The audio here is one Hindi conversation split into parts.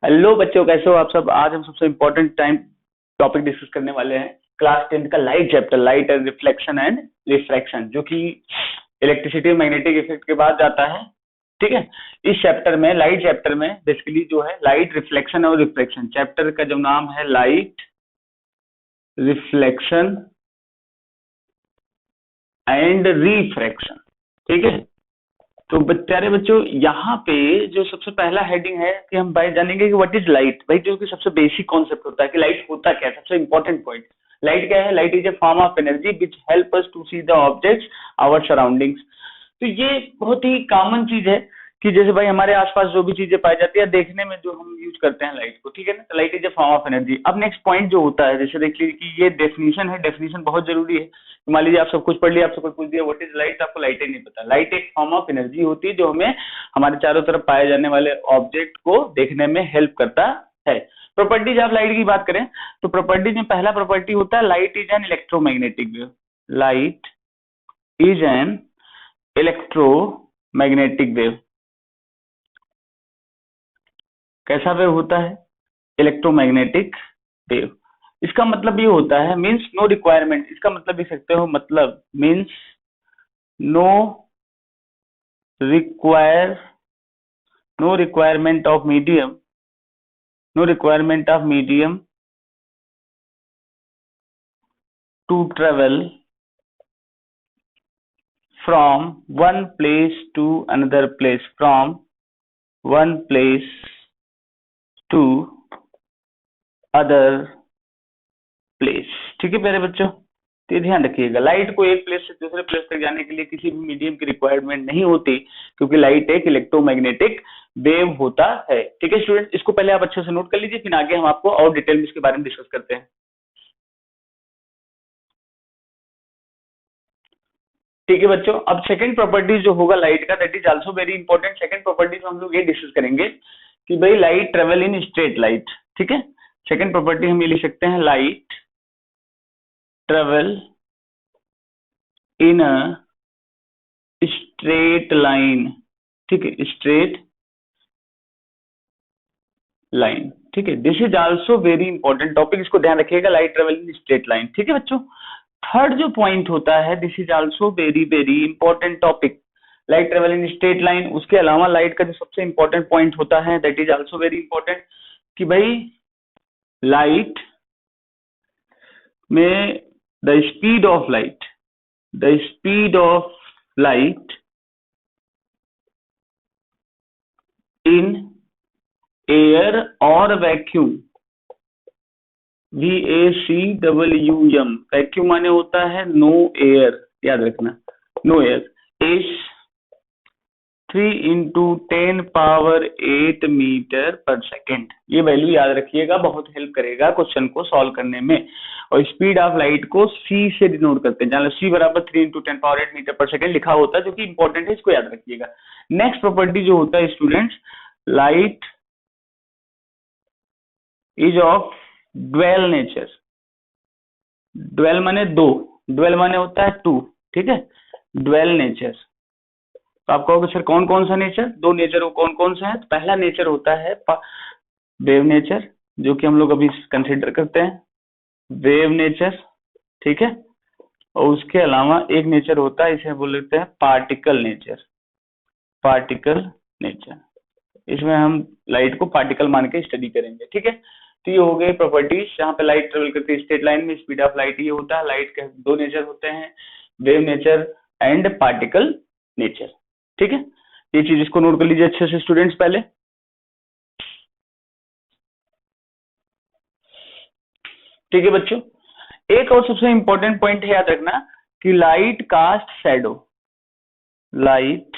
हेलो बच्चों, कैसे हो आप सब। आज हम सबसे इम्पोर्टेंट टाइम टॉपिक डिस्कस करने वाले हैं। क्लास 10 का light chapter, light and reflection and refraction, जो कि इलेक्ट्रिसिटी मैग्नेटिक इफेक्ट के बाद जाता है। ठीक है। इस चैप्टर में, लाइट चैप्टर में बेसिकली जो है लाइट रिफ्लेक्शन और रिफ्रैक्शन, चैप्टर का जो नाम है लाइट रिफ्लेक्शन एंड रिफ्रैक्शन। ठीक है। तो प्यारे बच्चों, यहाँ पे जो सबसे पहला हेडिंग है कि हम भाई जानेंगे कि व्हाट इज लाइट। भाई जो कि सबसे बेसिक कॉन्सेप्ट होता है कि लाइट होता क्या है, सबसे इंपॉर्टेंट पॉइंट। लाइट क्या है? Light is a form of energy which help us to see the objects our surroundings. तो ये बहुत ही कॉमन चीज है कि जैसे भाई हमारे आसपास जो भी चीजें पाई जाती है देखने में, जो हम यूज करते हैं लाइट को। ठीक है ना। तो light is a form of energy. अब नेक्स्ट पॉइंट जो होता है, जैसे देख लीजिए कि ये डेफिनेशन है, डेफिनेशन बहुत जरूरी है। मान लीजिए आप सब कुछ पढ़ लिया, आपसे कोई पूछ दिया व्हाट इज लाइट, आपको लाइट ही नहीं पता। लाइट एक फॉर्म ऑफ एनर्जी होती है जो हमें हमारे चारों तरफ पाए जाने वाले ऑब्जेक्ट को देखने में हेल्प करता है। प्रॉपर्टीज ऑफ लाइट की बात करें तो प्रॉपर्टीज में पहला प्रॉपर्टी होता है light is an electromagnetic wave. Light is an electromagnetic wave. कैसा वेव होता है? Electromagnetic wave. इसका मतलब ये होता है, मीन्स नो रिक्वायरमेंट। इसका मतलब लिख सकते हो, मतलब means no require no requirement of medium, no requirement of medium to travel from one place to another place, from one place to other place। ठीक है प्यारे बच्चों, तो ये ध्यान रखिएगा, लाइट को एक प्लेस से दूसरे प्लेस तक जाने के लिए किसी भी मीडियम की रिक्वायरमेंट नहीं होती, क्योंकि लाइट एक इलेक्ट्रोमैग्नेटिक वेव होता है। ठीक है स्टूडेंट, इसको पहले आप अच्छे से नोट कर लीजिए, फिर आगे हम आपको और डिटेल में इसके बारे में डिस्कस करते हैं। ठीक है बच्चों, अब सेकंड प्रॉपर्टी जो होगा लाइट का, that is also very important. Second property में हम लोग ये डिस्कस करेंगे कि भाई light travel in straight light. ठीक है। सेकंड प्रॉपर्टी हम ये लिख सकते हैं, light travel in a straight line. ठीक है, स्ट्रेट लाइन। ठीक है, this is also very important topic, इसको ध्यान रखिएगा, light travel in straight line. ठीक है बच्चों। थर्ड जो पॉइंट होता है, this is also very very important topic, light travel in straight line. उसके अलावा लाइट का जो सबसे इंपॉर्टेंट पॉइंट होता है, that is also very important, कि भाई लाइट में the speed of light, the speed of light in air और वैक्यूम, VACWM, वैक्यूम माने होता है नो एयर, याद रखना, no air, is 3 into 10 power 8 metre per second. ये वैल्यू याद रखिएगा, बहुत हेल्प करेगा क्वेश्चन को सॉल्व करने में। और स्पीड ऑफ लाइट को C से डिनोट करते हैं, जहां C बराबर 3 into 10 power 8 metre per second लिखा होता है, जो कि इंपॉर्टेंट है, इसको याद रखिएगा। नेक्स्ट प्रॉपर्टी जो होता है students, light is of dual nature. Dual माने दो, ड्वेल माने होता है टू। ठीक है, ड्वेल नेचर। तो आप कहोगे सर कौन कौन सा नेचर? दो नेचर वो कौन कौन सा है? तो पहला नेचर होता है वेव नेचर, जो कि हम लोग अभी कंसिडर करते हैं, वेव नेचर। ठीक है। और उसके अलावा एक नेचर होता है, इसे बोल लेते हैं पार्टिकल नेचर, पार्टिकल नेचर। इसमें हम लाइट को पार्टिकल मान के स्टडी करेंगे। ठीक है। तो ये हो गए प्रॉपर्टीज जहाँ पे लाइट ट्रेवल करती है स्ट्रेट लाइन में, स्पीड ऑफ लाइट ये होता है। लाइट के दो नेचर होते हैं, wave nature and particle nature. ठीक है, ये चीज इसको नोट कर लीजिए अच्छे से स्टूडेंट्स पहले। ठीक है बच्चों, एक और सबसे इंपॉर्टेंट पॉइंट है, याद रखना, कि light cast shadow, light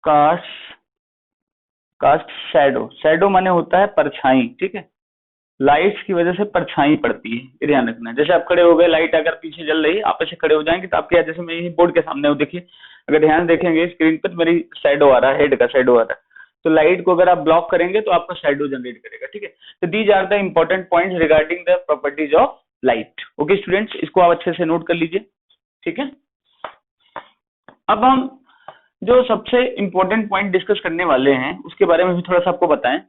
cast shadow. Shadow माने होता है परछाई। ठीक है, लाइट्स की वजह से परछाई पड़ती है, ये ध्यान रखना। जैसे आप खड़े हो गए, लाइट अगर पीछे जल रही है, आप ऐसे खड़े हो जाएंगे तो आपके, जैसे मैं यही बोर्ड के सामने हूँ, देखिए अगर ध्यान देखेंगे स्क्रीन पर, तो मेरी शैडो आ रहा है, हेड का शैडो आ रहा है। तो लाइट को अगर आप ब्लॉक करेंगे तो आपका शैडो जनरेट करेगा। ठीक है। तो these are the important points regarding the properties of light. Okay students, इसको आप अच्छे से नोट कर लीजिए। ठीक है। अब हम जो सबसे इंपॉर्टेंट पॉइंट डिस्कस करने वाले हैं उसके बारे में भी थोड़ा सा आपको बताएं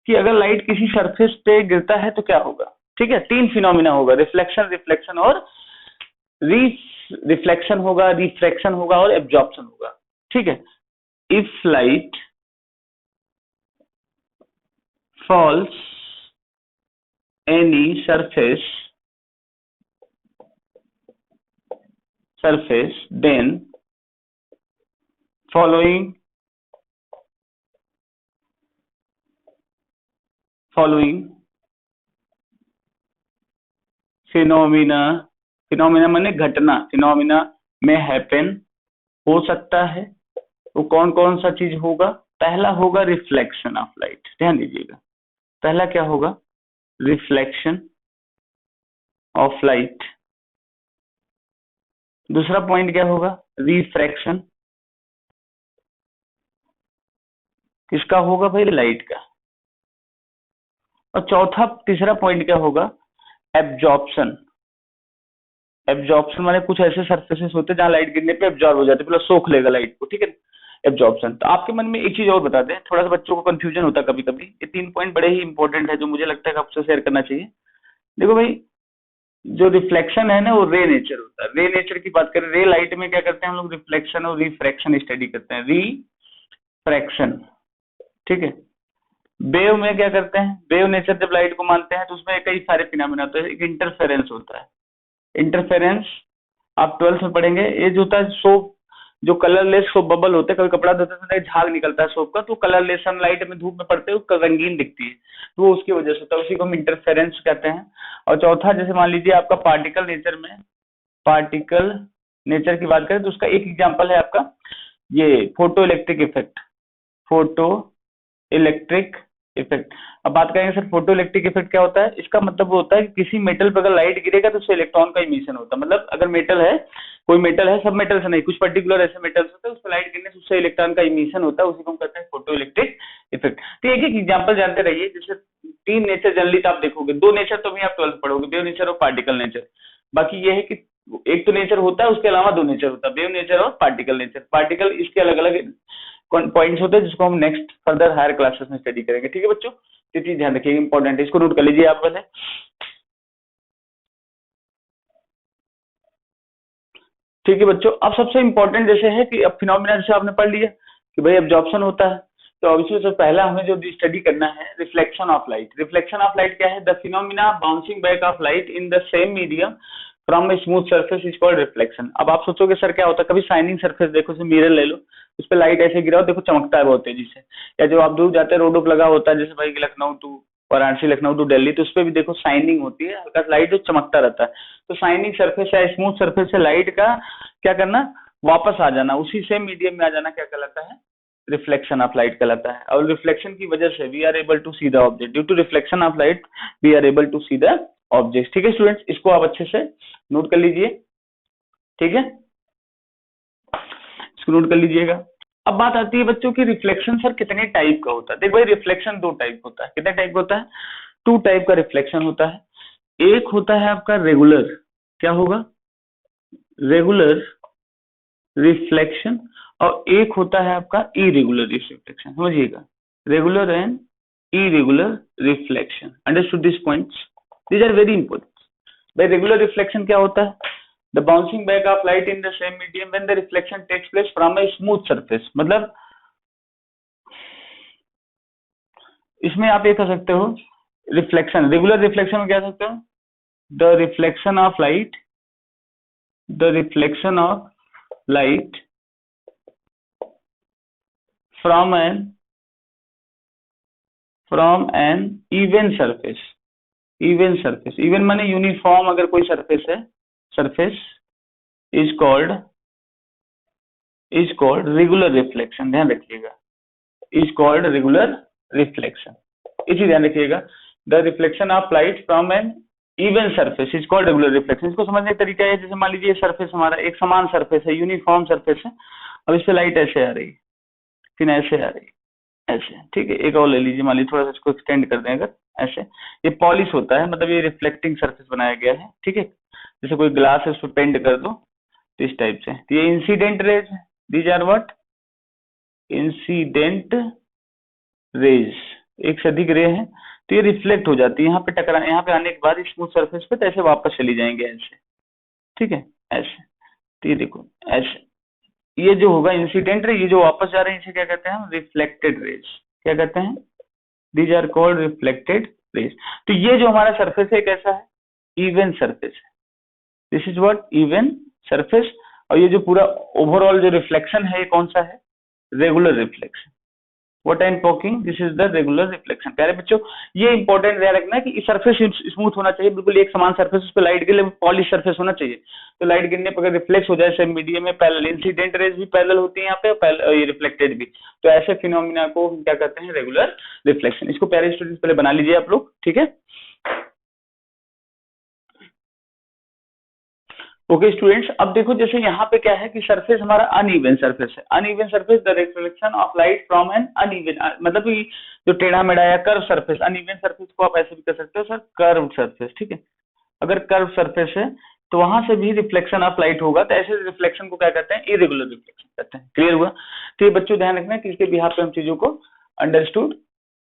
कि अगर लाइट किसी सरफेस पे गिरता है तो क्या होगा। ठीक है, तीन फिनोमिना होगा, रिफ्लेक्शन, रिफ्लेक्शन और रिफ्लेक्शन होगा, रिफ्रैक्शन होगा और एब्जॉर्प्शन होगा। ठीक है, if light falls any surface then following phenomena माने घटना, फिनोमिना में हैपन हो सकता है। वो कौन कौन सा चीज होगा? पहला होगा रिफ्लेक्शन ऑफ लाइट, ध्यान दीजिएगा, पहला क्या होगा? Reflection of light. दूसरा पॉइंट क्या होगा? रिफ्रैक्शन। किसका होगा भाई? लाइट का। और चौथा तीसरा पॉइंट क्या होगा? एब्जॉर्प्शन। एब्जॉर्प्शन माने कुछ ऐसे सरफेसेस होते हैं जहां लाइट गिरने पे एब्जॉर्ब हो जाते हैं, मतलब सोख लेगा लाइट को। ठीक है, एब्जॉर्प्शन। तो आपके मन में एक चीज और बता दें, थोड़ा सा बच्चों को कंफ्यूजन होता है कभी कभी, ये 3 पॉइंट बड़े ही इंपॉर्टेंट है जो मुझे लगता है कि आपसे शेयर करना चाहिए। देखो भाई, जो रिफ्लेक्शन है ना वो रे नेचर होता है। रे नेचर की बात करें, रे लाइट में क्या करते हैं हम लोग? रिफ्लेक्शन और रिफ्रैक्शन स्टडी करते हैं, रिफ्रैक्शन। ठीक है, वेव में क्या करते हैं? वेव नेचर जब लाइट को मानते हैं तो उसमें कई सारे फिनोमेना होते हैं। एक इंटरफेरेंस होता है, इंटरफेरेंस आप 12th में पढ़ेंगे। ये जो होता है सोप, जो कलरलेस सोप बबल होते हैं, कभी कपड़ा धोते समय झाग निकलता है सोप का, तो कलरलेस सनलाइट में धूप में पड़ते हुए रंगीन दिखती है, तो वो उसकी वजह से होता है, उसी को हम इंटरफेरेंस कहते हैं। और चौथा, जैसे मान लीजिए आपका पार्टिकल नेचर में, पार्टिकल नेचर की बात करें तो उसका एक एग्जाम्पल है आपका ये photo electric effect. Photo electric effect. अब बात करेंगे सर फोटो इलेक्ट्रिक इफेक्ट क्या होता है? इसका मतलब वो होता है कि किसी मेटल पर अगर लाइट गिरेगा तो उससे इलेक्ट्रॉन का इमिशन होता है। मतलब अगर मेटल है, कोई मेटल है, सब मेटल से नहीं, कुछ पर्टिकुलर ऐसे मेटल्स होते हैं उस पर लाइट गिरने से उससे इलेक्ट्रॉन का इमिशन होता है, उसी को हम कहते हैं फोटो इलेक्ट्रिक इफेक्ट। तो एक एक एग्जाम्पल जानते रहिए। जैसे 3 नेचर जनरली तो आप देखोगे, 2 नेचर तो भी आप 12th पढ़ोगे, वेव नेचर और पार्टिकल नेचर। बाकी ये है कि एक तो नेचर होता है, उसके अलावा 2 नेचर होता है, वेव नेचर और पार्टिकल नेचर। पार्टिकल इसके अलग अलग पॉइंट्स होते हैं जिसको हम नेक्स्ट फर्दर हायर क्लासेस में स्टडी करेंगे। ठीक है बच्चों, ये चीज ध्यान रखिएगा, इंपॉर्टेंट है, इसको नोट कर लीजिए आप पहले। ठीक है बच्चों, अब सबसे इंपॉर्टेंट जैसे है कि अब फिनोमिना जैसे आपने पढ़ लिया कि भाई एब्जॉर्प्शन होता है, तो अब इसमें से पहला हमें जो स्टडी करना है reflection of light. Reflection of light क्या है? The phenomena bouncing back of light in the same medium from a smooth surface is called reflection. अब आप सोचोगे सर क्या होता है? कभी शाइनिंग सरफेस देखो, जैसे मिरर ले लो, उस पर लाइट ऐसे गिरा हो, देखो चमकता है बहुत तेजी से। या जो आप दूर जाते हैं रोडों पर लगा होता है, जैसे भाई लखनऊ टू वाराणसी, लखनऊ टू दिल्ली, तो उस पर भी देखो शाइनिंग होती है, हल्का लाइट जो चमकता रहता है। तो शाइनिंग सरफेस या स्मूथ सरफेस से लाइट का क्या करना? वापस आ जाना, उसी सेम मीडियम में आ जाना, क्या कहलाता है? रिफ्लेक्शन ऑफ लाइट कहलाता है। और रिफ्लेक्शन की वजह से we are able to see the object, due to reflection of light we are able to see the object. ठीक है स्टूडेंट्स, इसको आप अच्छे से नोट कर लीजिए। ठीक है, इसको नोट कर लीजिएगा। अब बात आती है बच्चों की रिफ्लेक्शन सर कितने टाइप का होता है? देख भाई, रिफ्लेक्शन 2 टाइप होता है। कितने टाइप होता है? 2 टाइप का रिफ्लेक्शन होता है। एक होता है आपका रेगुलर, क्या होगा? Regular reflection. और एक होता है आपका इरेगुलर रिफ्लेक्शन, समझिएगा, regular and irregular reflection. Understood this points? These are very important. भाई रेगुलर रिफ्लेक्शन क्या होता है? The bouncing back of light in the same medium when the reflection takes place from a smooth surface. मतलब इसमें आप ये कह सकते हो, रिफ्लेक्शन, रेगुलर रिफ्लेक्शन में क्या कह सकते हो? The reflection of light, the reflection of light from an even surface, even surface, even माने यूनिफॉर्म अगर कोई सरफेस है, surface is called regular reflection. ध्यान रखिएगा, इज कॉल्ड रेगुलर रिफ्लेक्शन, इसी ध्यान रखिएगा। The reflection of light from an even surface is called regular reflection. इसको समझने का तरीका है, जैसे मान लीजिए सरफेस हमारा एक समान सरफेस है, यूनिफॉर्म सरफेस है, अब इस पे लाइट ऐसे आ रही, फिर ऐसे आ रही, ऐसे। ठीक है, एक और ले लीजिए, मान लीजिए थोड़ा सा इसको एक्सटेंड कर दें अगर, ऐसे। ये पॉलिश होता है, मतलब ये रिफ्लेक्टिंग सरफेस बनाया गया है। ठीक है, जैसे कोई ग्लास है उस पर पेंट कर दो तो इस टाइप से। तो ये incident rays, these are what? Incident rays, एक से अधिक रे है तो ये रिफ्लेक्ट हो जाती है यहाँ पे टकरा, यहाँ पे आने के बाद स्मूथ सरफेस पे, तो ऐसे वापस चली जाएंगे ऐसे, ठीक है ऐसे। तो ये देखो ऐसे, ये जो होगा इंसिडेंट रे, ये जो वापस जा रहे हैं इसे क्या कहते हैं हम, रिफ्लेक्टेड रेज। क्या कहते हैं, these are called reflected rays. तो ये जो हमारा सरफेस है कैसा है, इवन सरफेस है, this is what even surface. और ये जो पूरा ओवरऑल जो रिफ्लेक्शन है ये कौन सा है, regular reflection. What I am talking, this is the regular reflection. प्यारे बच्चों ये इंपॉर्टेंट ध्यान रखना है कि सरफेस स्मूथ होना चाहिए, बिल्कुल एक समान सरफेस, उस पर लाइट गिरे, पॉलिश सरफेस होना चाहिए। तो लाइट गिरने पर अगर रिफ्लेक्स हो जाए सेम मीडियम में, पैरेलल इंसिडेंट रेज भी पैरेलल होती है यहाँ पे, ये रिफ्लेक्टेड भी। तो ऐसे फिनोमिना को हम क्या कहते हैं, रेगुलर रिफ्लेक्शन। इसको प्यारे स्टूडेंट्स पहले बना लीजिए आप लोग, ठीक है। ओके स्टूडेंट्स, अब देखो जैसे यहाँ पे क्या है कि सरफेस हमारा अनइवन सरफेस है। Uneven surface the reflection of light from an uneven, मतलब कि जो टेढ़ा मेढ़ा या कर्व सरफेस, अनइवन सरफेस को आप ऐसे भी कर सकते हो सर, कर्व सरफेस, ठीक है। अगर कर्व सरफेस है तो वहां से भी रिफ्लेक्शन ऑफ लाइट होगा, तो ऐसे रिफ्लेक्शन को क्या कहते हैं, इरेगुलर रिफ्लेक्शन कहते हैं। क्लियर हुआ। तो ये बच्चों ध्यान रखना कि इसके बिहार पे हम चीजों को अंडरस्टूड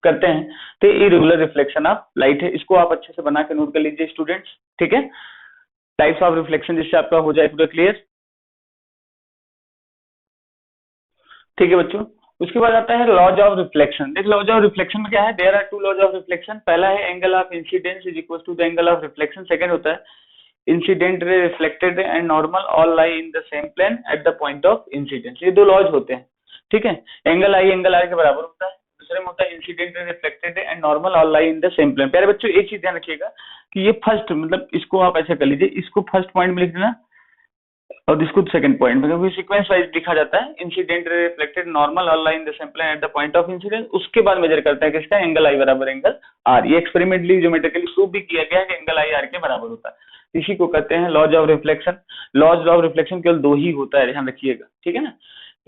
करते हैं। तो इरेगुलर रिफ्लेक्शन ऑफ लाइट है, इसको आप अच्छे से बना के नोट कर लीजिए स्टूडेंट्स, ठीक है। टाइप्स ऑफ रिफ्लेक्शन, जिससे आपका हो जाए पूरा क्लियर, ठीक है बच्चों। उसके बाद आता है लॉज ऑफ रिफ्लेक्शन। देख लॉज ऑफ रिफ्लेक्शन में क्या है, there are two laws of reflection. पहला है angle of incidence is equal to the angle of reflection. Second होता है incident ray, reflected ray and normal all lie in the same plane at the point of incidence. ये दो लॉज होते हैं, ठीक है। एंगल आई एंगल आर के बराबर होता है, दूसरे में होता है incident ray, reflected ray and normal all lie in the same plane. प्यारे बच्चों एक चीज ध्यान रखिएगा कि ये फर्स्ट, मतलब इसको आप ऐसे कर लीजिए, इसको फर्स्ट पॉइंट में लिख देना और इसको सेकंड पॉइंट में, क्योंकि सीक्वेंस वाइज लिखा जाता है। Incident ray, reflected, normal all lie in the same plane at the point of incidence. उसके बाद मेजर करता है किसका, एंगल आई बराबर एंगल आर। ये एक्सपेरिमेंटली ज्योमेट्रिकली प्रूव भी किया गया है कि एंगल आई आर के बराबर होता है। इसी को कहते हैं laws of reflection. Laws of reflection केवल दो ही होता है, ध्यान रखिएगा, ठीक है ना।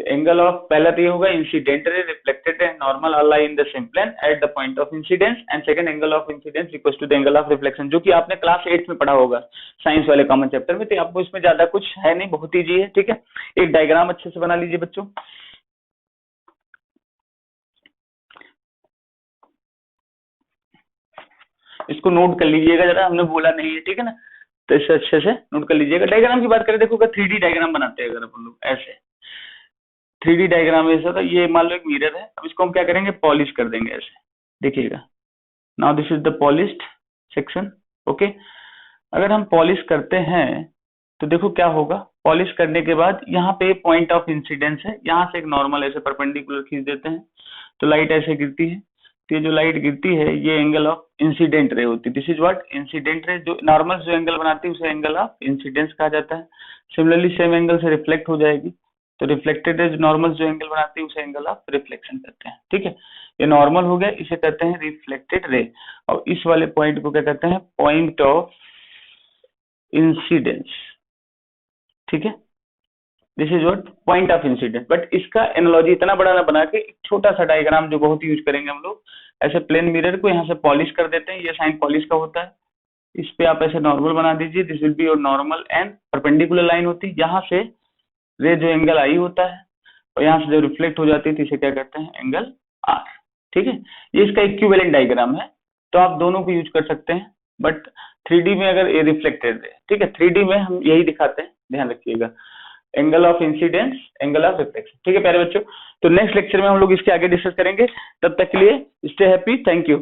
एंगल ऑफ पहला तो ये होगा incident ray, reflected and normal all lie in the same plane at the point of incidence. And second angle of incidence equals to the angle of reflection, जो कि आपने क्लास 8 में पढ़ा होगा साइंस वाले कॉमन चैप्टर में। तो आपको इसमें ज्यादा कुछ है नहीं, बहुत ईजी है, ठीक है। एक डायग्राम अच्छे से बना लीजिए बच्चों। इसको नोट कर लीजिएगा जरा, हमने बोला नहीं है, ठीक है ना। तो इसे अच्छे से नोट कर लीजिएगा। डायग्राम की बात करें, देखो 3D डायग्राम बनाते हैं अगर अपन लोग, ऐसे 3D डायग्राम ऐसा, तो ये मान लो एक मिरर है। अब इसको हम क्या करेंगे, पॉलिश कर देंगे ऐसे, देखिएगा। Now this is the polished section, okay. अगर हम पॉलिश करते हैं तो देखो क्या होगा, पॉलिश करने के बाद यहाँ पे पॉइंट ऑफ इंसिडेंस है, यहाँ से एक नॉर्मल ऐसे परपेंडिकुलर खींच देते हैं, तो लाइट ऐसे गिरती है। तो ये जो लाइट गिरती है ये एंगल ऑफ इंसिडेंट रे होती है, this is what incident ray. जो नॉर्मल जो एंगल बनाती है उसे एंगल ऑफ इंसिडेंस कहा जाता है। सिमिलरली सेम एंगल से रिफ्लेक्ट हो जाएगी, तो रिफ्लेक्टेड रे नॉर्मल जो एंगल बनाती है उसे एंगल ऑफ रिफ्लेक्शन कहते हैं, ठीक है। ये नॉर्मल हो गया, इसे कहते हैं रिफ्लेक्टेड रे। और इस वाले पॉइंट को क्या कहते हैं, पॉइंट ऑफ इंसिडेंस, ठीक है। This is what point of incidence. But इसका एनालॉजी इतना बड़ा ना बना के एक छोटा सा डायग्राम जो बहुत यूज करेंगे हम लोग, ऐसे प्लेन मिरर को यहाँ से पॉलिश कर देते हैं, ये साइन पॉलिश का होता है। इस पे आप ऐसे नॉर्मल बना दीजिए, this will be your normal and perpendicular line होती है। यहाँ से रे जो एंगल आई होता है और यहाँ से जो रिफ्लेक्ट हो जाती है तो इसे क्या कहते हैं, एंगल आर, ठीक है। ये इसका इक्विवेलेंट डायग्राम है, तो आप दोनों को यूज कर सकते हैं। बट 3D में अगर ये रिफ्लेक्टेड है, ठीक है, 3D में हम यही दिखाते हैं, ध्यान रखिएगा, angle of incidence, angle of reflection, ठीक है प्यारे बच्चों। तो नेक्स्ट लेक्चर में हम लोग इसके आगे डिस्कस करेंगे, तब तक के लिए स्टे हैप्पी, थैंक यू।